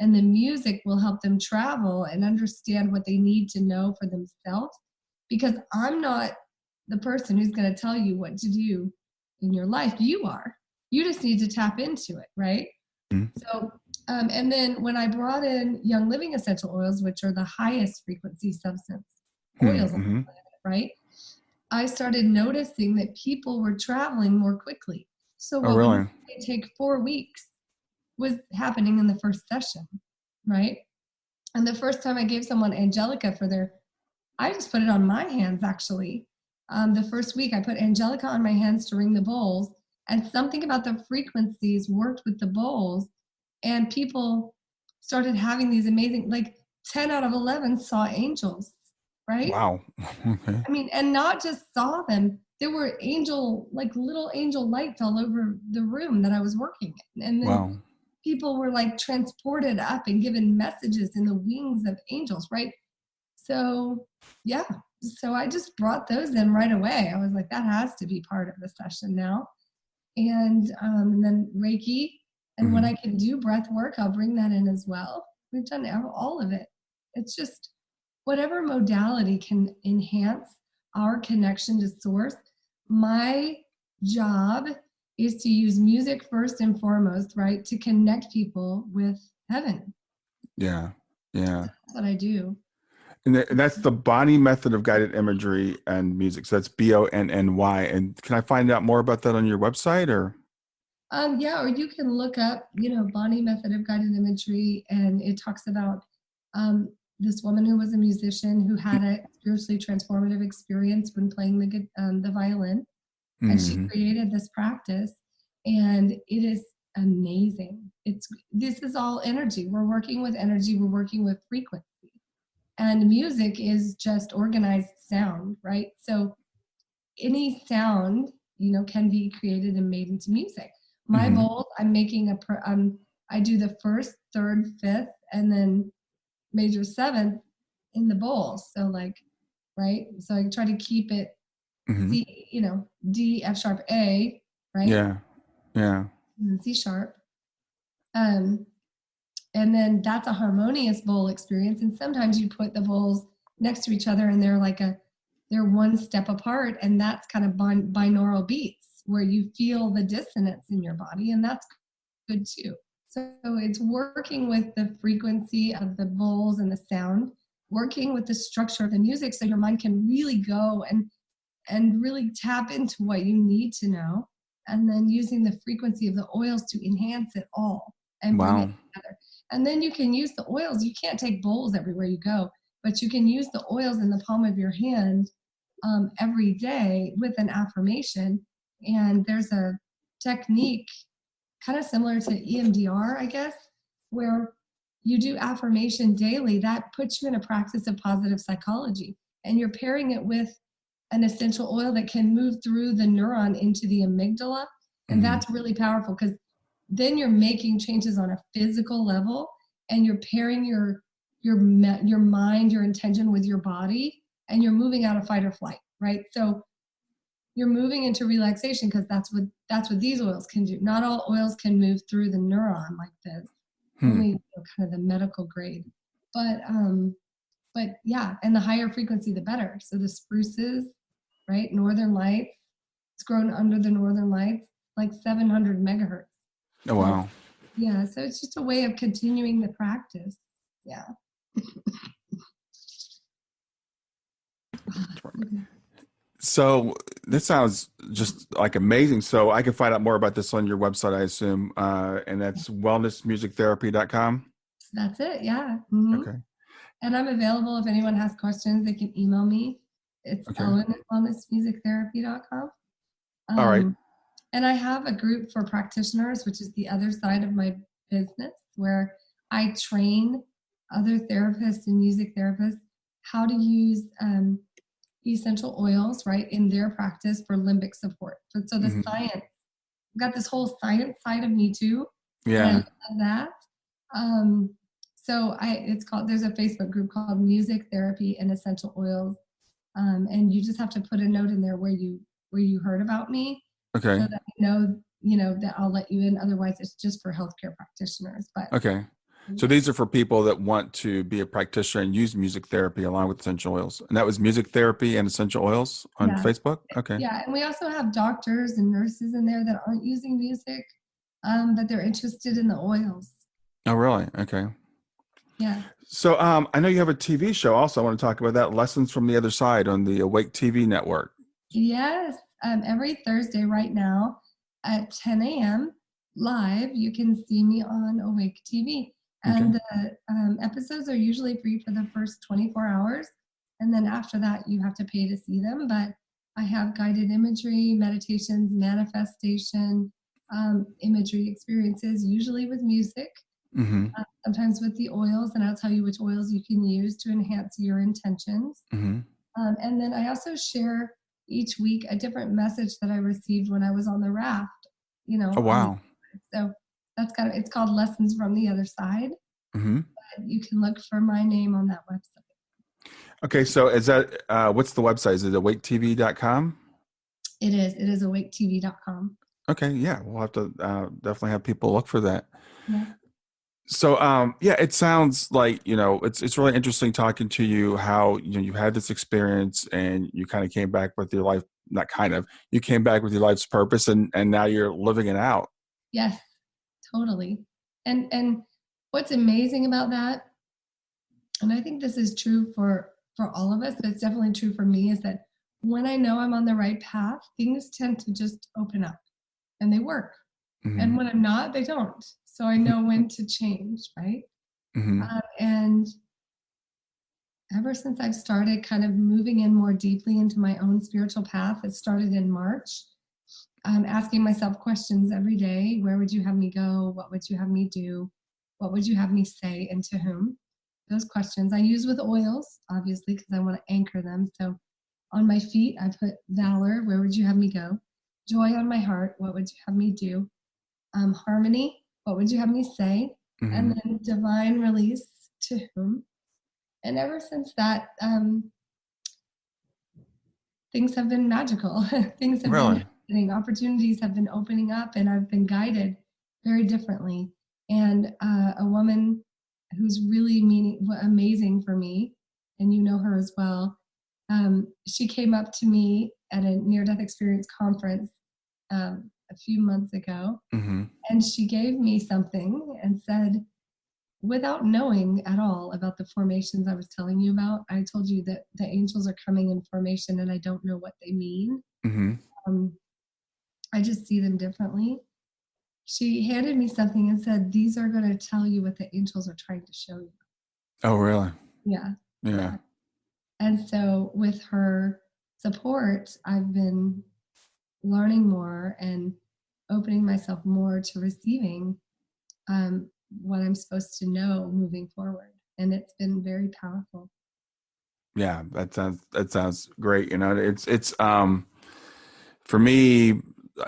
S3: And the music will help them travel and understand what they need to know for themselves. Because I'm not the person who's going to tell you what to do in your life. You are. You just need to tap into it, right? So, and then when I brought in Young Living essential oils, which are the highest frequency substance oils on the planet, right? I started noticing that people were traveling more quickly. So what would take 4 weeks was happening in the first session, right? And the first time I gave someone Angelica I just put it on my hands, actually. The first week I put Angelica on my hands to ring the bowls, and something about the frequencies worked with the bowls, and people started having these amazing, like 10 out of 11 saw angels, right?
S1: Wow. Okay.
S3: I mean, and not just saw them, there were little angel lights all over the room that I was working in. And then people were like transported up and given messages in the wings of angels, right? So, yeah. So I just brought those in right away. I was like, that has to be part of the session now. And then Reiki. And when I can do breath work, I'll bring that in as well. We've done all of it. It's just whatever modality can enhance our connection to source. My job is to use music first and foremost, right? To connect people with heaven.
S1: Yeah. Yeah.
S3: That's what I do.
S1: And that's the Bonny Method of Guided Imagery and Music. So that's BONNY. And can I find out more about that on your website, or?
S3: Yeah, or you can look up, Bonny Method of Guided Imagery, and it talks about this woman who was a musician who had a spiritually transformative experience when playing the violin, and she created this practice, and it is amazing. This is all energy. We're working with energy. We're working with frequency. And music is just organized sound, right? So any sound, can be created and made into music. My bowls, I'm making I do the first, third, fifth, and then major seventh in the bowl. So right? So I try to keep it C, D, F sharp, A, right?
S1: Yeah. Yeah.
S3: And then C sharp. And then that's a harmonious bowl experience. And sometimes you put the bowls next to each other and they're one step apart, and that's kind of binaural beats where you feel the dissonance in your body, and that's good too. So it's working with the frequency of the bowls and the sound, working with the structure of the music so your mind can really go and really tap into what you need to know, and then using the frequency of the oils to enhance it all and bring it together. And then you can use the oils. You can't take bowls everywhere you go, but you can use the oils in the palm of your hand every day with an affirmation. And there's a technique kind of similar to EMDR, I guess, where you do affirmation daily. That puts you in a practice of positive psychology. And you're pairing it with an essential oil that can move through the neuron into the amygdala. And that's really powerful, because then you're making changes on a physical level, and you're pairing your mind, your intention with your body, and you're moving out of fight or flight, right? So you're moving into relaxation, because that's what these oils can do. Not all oils can move through the neuron like this. Only kind of the medical grade. But yeah, and the higher frequency, the better. So the spruces, right? Northern lights, it's grown under the northern lights, like 700 megahertz.
S1: Oh, wow.
S3: Yeah, so it's just a way of continuing the practice. Yeah.
S1: So this sounds just like amazing. So I can find out more about this on your website, I assume, and that's wellnessmusictherapy.com.
S3: That's it. Yeah. Mm-hmm.
S1: Okay.
S3: And I'm available if anyone has questions. They can email me. It's Ellen at wellnessmusictherapy.com.
S1: All right.
S3: And I have a group for practitioners, which is the other side of my business, where I train other therapists and music therapists how to use essential oils, right, in their practice for limbic support. So the science, I've got this whole science side of me too.
S1: Yeah.
S3: And I love that. So there's a Facebook group called Music Therapy and Essential Oils. And you just have to put a note in there where you heard about me.
S1: Okay.
S3: So that you know that I'll let you in. Otherwise it's just for healthcare practitioners. But
S1: okay. So these are for people that want to be a practitioner and use music therapy along with essential oils. And that was Music Therapy and Essential Oils on Facebook? Okay.
S3: Yeah, and we also have doctors and nurses in there that aren't using music, but they're interested in the oils.
S1: Oh, really? Okay.
S3: Yeah.
S1: So I know you have a TV show also. I want to talk about that, Lessons from the Other Side on the Awake TV network.
S3: Yes. Every Thursday right now at 10 a.m. live, you can see me on Awake TV. And the episodes are usually free for the first 24 hours. And then after that, you have to pay to see them. But I have guided imagery, meditations, manifestation, imagery experiences, usually with music, sometimes with the oils. And I'll tell you which oils you can use to enhance your intentions. And then I also share each week a different message that I received when I was on the raft. Oh,
S1: wow.
S3: So that's it's called Lessons from the Other Side. But you can look for my name on that website.
S1: Okay, so is that what's the website? Is it awaketv.com?
S3: It is awaketv.com.
S1: Okay, yeah, we'll have to definitely have people look for that.
S3: Yeah.
S1: So it sounds like it's really interesting talking to you how you had this experience and you kind of came back with your life. Not kind of, you came back with your life's purpose and now you're living it out.
S3: Yes, totally. And what's amazing about that, and I think this is true for all of us, but it's definitely true for me, is that when I know I'm on the right path, things tend to just open up and they work. And when I'm not, they don't. So I know when to change, right? And ever since I've started kind of moving in more deeply into my own spiritual path, it started in March. Asking myself questions every day. Where would you have me go? What would you have me do? What would you have me say, and to whom? Those questions I use with oils, obviously, because I want to anchor them. So on my feet, I put Valor. Where would you have me go? Joy on my heart. What would you have me do? Harmony. What would you have me say? And then Divine Release. To whom? And ever since that, things have been magical. Things have been opportunities have been opening up, and I've been guided very differently. And a woman who's really amazing for me, and you know her as well, she came up to me at a near-death experience conference a few months ago, and she gave me something and said, without knowing at all about the formations I was telling you about, I told you that the angels are coming in formation and I don't know what they mean. I just see them differently. She handed me something and said, these are going to tell you what the angels are trying to show you.
S1: Oh, really?
S3: Yeah.
S1: Yeah.
S3: And so with her support, I've been learning more and opening myself more to receiving what I'm supposed to know moving forward. And it's been very powerful. Yeah,
S1: that sounds great. It's for me,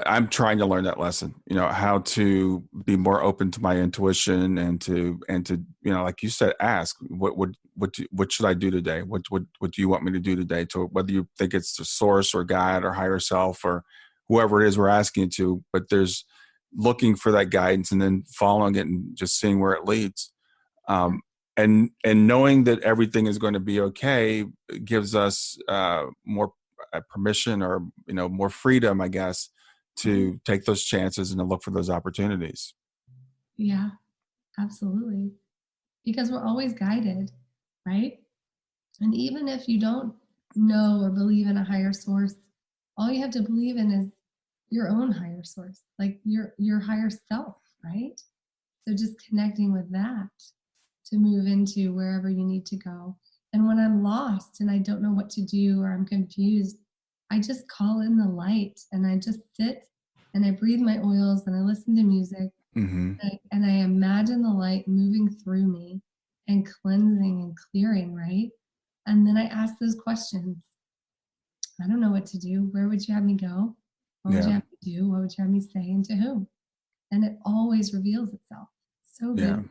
S1: I'm trying to learn that lesson, how to be more open to my intuition and to, like you said, ask what should I do today? What do you want me to do today? To whether you think it's the source or God or higher self or whoever it is we're asking it to, but there's looking for that guidance and then following it and just seeing where it leads. And knowing that everything is going to be okay gives us more permission or, more freedom, I guess, to take those chances and to look for those opportunities.
S3: Yeah, absolutely. Because we're always guided, right? And even if you don't know or believe in a higher source, all you have to believe in is your own higher source, like your higher self, right? So just connecting with that to move into wherever you need to go. And when I'm lost and I don't know what to do or I'm confused, I just call in the light and I just sit and I breathe my oils and I listen to music and I imagine the light moving through me and cleansing and clearing, right? And then I ask those questions. I don't know what to do. Where would you have me go? What would you have me do? What would you have me say and to whom? And it always reveals itself. So good.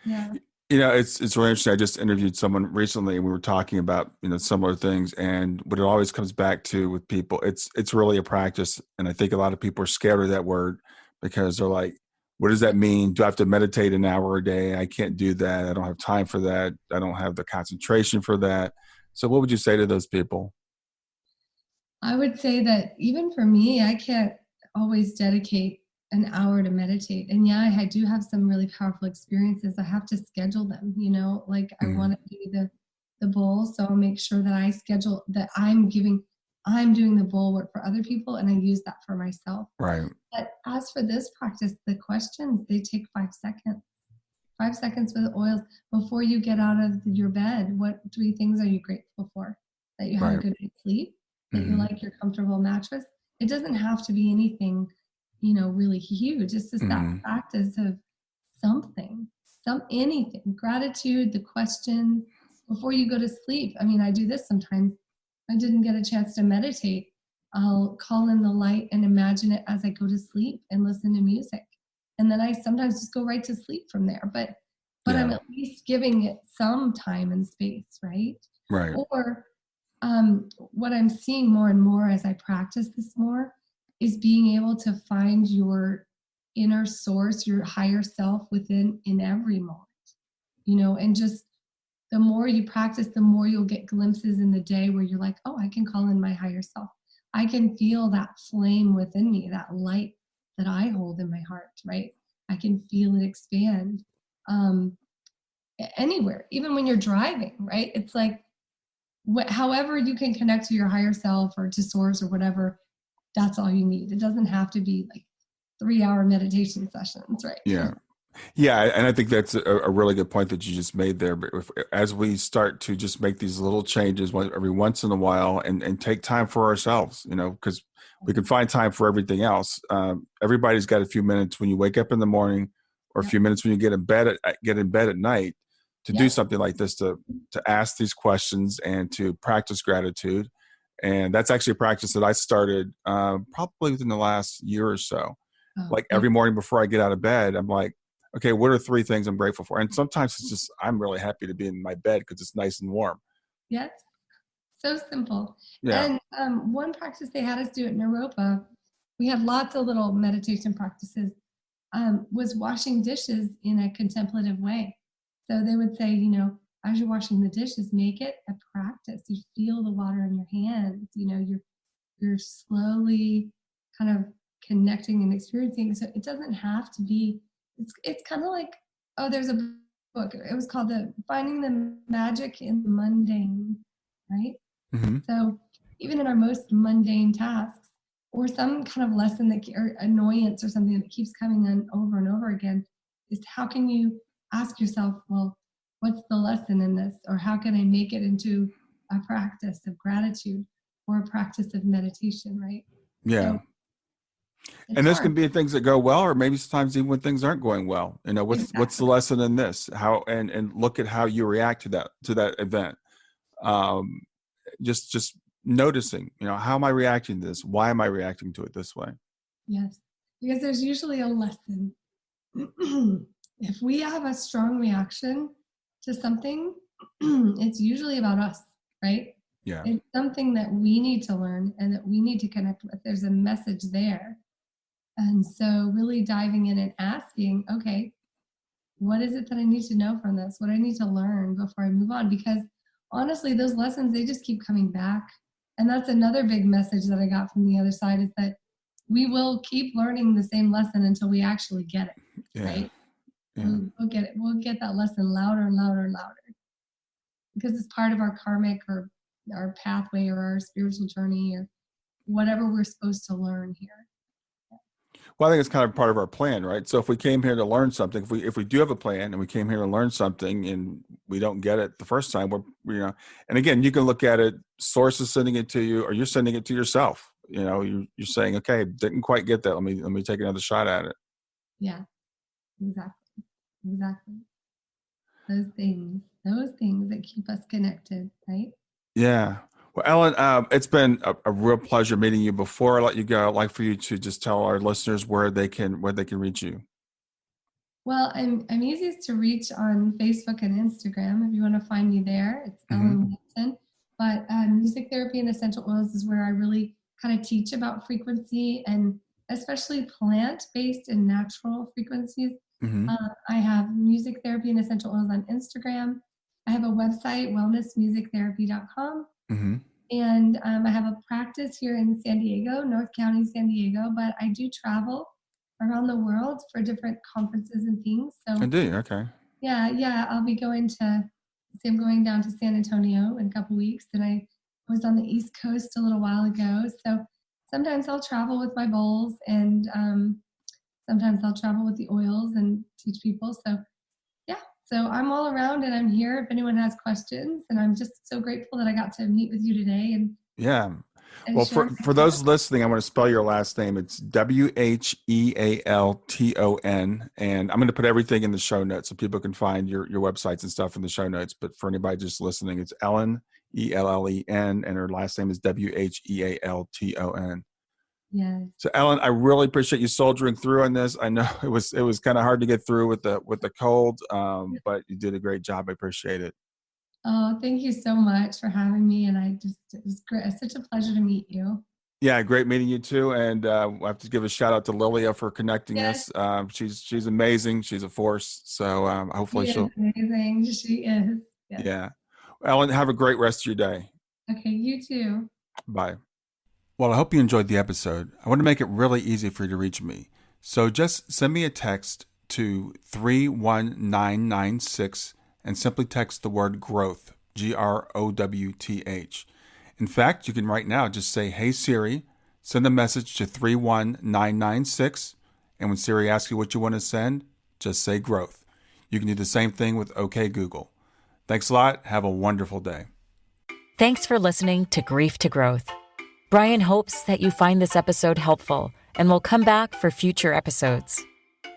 S3: Yeah.
S1: It's really interesting. I just interviewed someone recently and we were talking about, similar things. And what it always comes back to with people, it's really a practice. And I think a lot of people are scared of that word because they're like, what does that mean? Do I have to meditate an hour a day? I can't do that. I don't have time for that. I don't have the concentration for that. So what would you say to those people?
S3: I would say that even for me, I can't always dedicate an hour to meditate. And yeah, I do have some really powerful experiences. I have to schedule them, like I want to do the bowl. So I'll make sure that I schedule that I'm doing the bowl work for other people and I use that for myself.
S1: Right.
S3: But as for this practice, the questions, they take 5 seconds. 5 seconds with the oils before you get out of your bed. What 3 things are you grateful for? That you had a good night's sleep, that you like your comfortable mattress. It doesn't have to be anything, really huge. It's just that practice of anything, gratitude, the questions before you go to sleep. I mean, I do this sometimes. I didn't get a chance to meditate. I'll call in the light and imagine it as I go to sleep and listen to music. And then I sometimes just go right to sleep from there. But I'm at least giving it some time and space, right?
S1: Right.
S3: Or what I'm seeing more and more as I practice this more is being able to find your inner source, your higher self in every moment, and just the more you practice, the more you'll get glimpses in the day where you're like, oh, I can call in my higher self. I can feel that flame within me, that light that I hold in my heart, right? I can feel it expand anywhere, even when you're driving, right? It's like, however you can connect to your higher self or to source or whatever, that's all you need. It doesn't have to be like 3-hour meditation sessions, right?
S1: Yeah. Yeah. And I think that's a really good point that you just made there. But as we start to just make these little changes every once in a while and take time for ourselves, because we can find time for everything else. Everybody's got a few minutes when you wake up in the morning or a few minutes when you get in bed at night to do something like this, to ask these questions and to practice gratitude. And that's actually a practice that I started probably within the last year or so. Like every morning before I get out of bed, I'm like, okay, what are 3 things I'm grateful for? And sometimes it's just, I'm really happy to be in my bed because it's nice and warm.
S3: Yes. So simple.
S1: Yeah.
S3: And one practice they had us do at Naropa, we had lots of little meditation practices, was washing dishes in a contemplative way. So they would say, as you're washing the dishes, make it a practice. You feel the water in your hands, you're slowly kind of connecting and experiencing. So it doesn't have to be, it's kind of like, there's a book. It was called Finding the Magic in the Mundane, right?
S1: Mm-hmm.
S3: So even in our most mundane tasks or some kind of lesson or annoyance or something that keeps coming on over and over again, is how can you ask yourself, well, what's the lesson in this? Or how can I make it into a practice of gratitude or a practice of meditation, right?
S1: Yeah.
S3: So,
S1: and this can be things that go well, or maybe sometimes even when things aren't going well. What's the lesson in this? How and look at how you react to that event. Just noticing, how am I reacting to this? Why am I reacting to it this way?
S3: Yes, because there's usually a lesson. If we have a strong reaction to something, it's usually about us, right?
S1: Yeah.
S3: It's something that we need to learn and that we need to connect with. There's a message there. And so really diving in and asking, okay, what is it that I need to know from this? What do I need to learn before I move on? Because honestly, those lessons, they just keep coming back. And that's another big message that I got from the other side, is that we will keep learning the same lesson until we actually get it,
S1: Yeah.
S3: right?
S1: Yeah.
S3: We'll get it. We'll get that lesson louder and louder and louder, because it's part of our karmic or our pathway or our spiritual journey or whatever we're supposed to learn here.
S1: Well, I think it's kind of part of our plan, right? So if we came here to learn something, if we do have a plan and we came here to learn something and we don't get it the first time, we're and again, you can look at it, source is sending it to you, or you're sending it to yourself. You're saying, okay, didn't quite get that. Let me take another shot at it.
S3: Yeah, exactly. Those things that keep us connected, right?
S1: Yeah. Well, Ellen, it's been a real pleasure meeting you. Before I let you go, I'd like for you to just tell our listeners where they can reach you.
S3: Well, I'm easiest to reach on Facebook and Instagram. If you want to find me there, it's Ellen Whealton. But music therapy and essential oils is where I really kind of teach about frequency, and especially plant-based and natural frequencies. I have music therapy and essential oils on Instagram. I have a website, wellnessmusictherapy.com. And I have a practice here in San Diego, North County, San Diego, but I do travel around the world for different conferences and things. So
S1: I do. Okay.
S3: Yeah. I'm going down to San Antonio in a couple weeks, and I was on the East Coast a little while ago. So sometimes I'll travel with my bowls, and sometimes I'll travel with the oils and teach people. So I'm all around, and I'm here if anyone has questions. And I'm just so grateful that I got to meet with you today. And
S1: yeah. Well, for those listening, I'm going to spell your last name. It's Whealton, and I'm going to put everything in the show notes so people can find your websites and stuff in the show notes. But for anybody just listening, it's Ellen, Ellen, and her last name is Whealton.
S3: Yes.
S1: So Ellen, I really appreciate you soldiering through on this. I know it was kind of hard to get through with the cold, but you did a great job. I appreciate it.
S3: Oh, thank you so much for having me. And it was great. It's such a pleasure to meet you.
S1: Yeah, great meeting you too. And I have to give a shout out to Lilia for connecting us. She's amazing. She's a force. So hopefully she'll.
S3: Amazing. She is. Yes.
S1: Yeah. Ellen, have a great rest of your day.
S3: Okay, you too.
S1: Bye. Well, I hope you enjoyed the episode. I want to make it really easy for you to reach me. So just send me a text to 31996 and simply text the word growth, GROWTH. In fact, you can right now just say, "Hey Siri," send a message to 31996, and when Siri asks you what you want to send, just say growth. You can do the same thing with OK Google. Thanks a lot. Have a wonderful day.
S2: Thanks for listening to Grief to Growth. Brian hopes that you find this episode helpful and will come back for future episodes.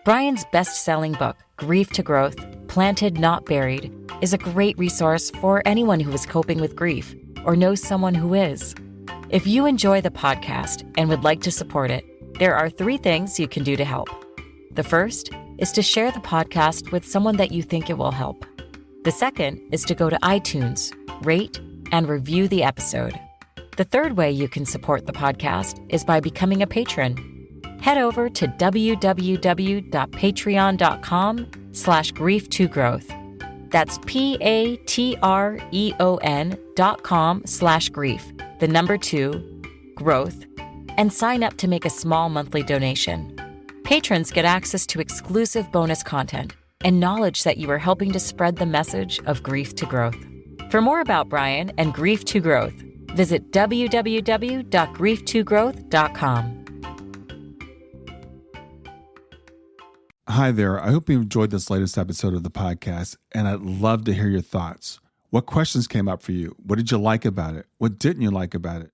S2: Brian's best-selling book, Grief to Growth, Planted Not Buried, is a great resource for anyone who is coping with grief or knows someone who is. If you enjoy the podcast and would like to support it, there are 3 things you can do to help. The first is to share the podcast with someone that you think it will help. The second is to go to iTunes, rate, and review the episode. The third way you can support the podcast is by becoming a patron. Head over to www.patreon.com/grief2growth. That's patreon.com/grief, the number 2, growth, and sign up to make a small monthly donation. Patrons get access to exclusive bonus content and knowledge that you are helping to spread the message of grief to growth. For more about Brian and Grief to Growth, visit www.grief2growth.com.
S1: Hi there. I hope you enjoyed this latest episode of the podcast, and I'd love to hear your thoughts. What questions came up for you? What did you like about it? What didn't you like about it?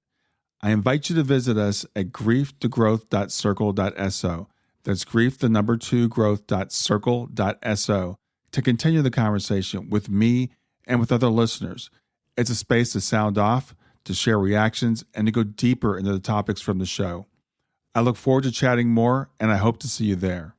S1: I invite you to visit us at grieftogrowth.circle.so. That's growth2growth.circle.so to continue the conversation with me and with other listeners. It's a space to sound off, to share reactions, and to go deeper into the topics from the show. I look forward to chatting more, and I hope to see you there.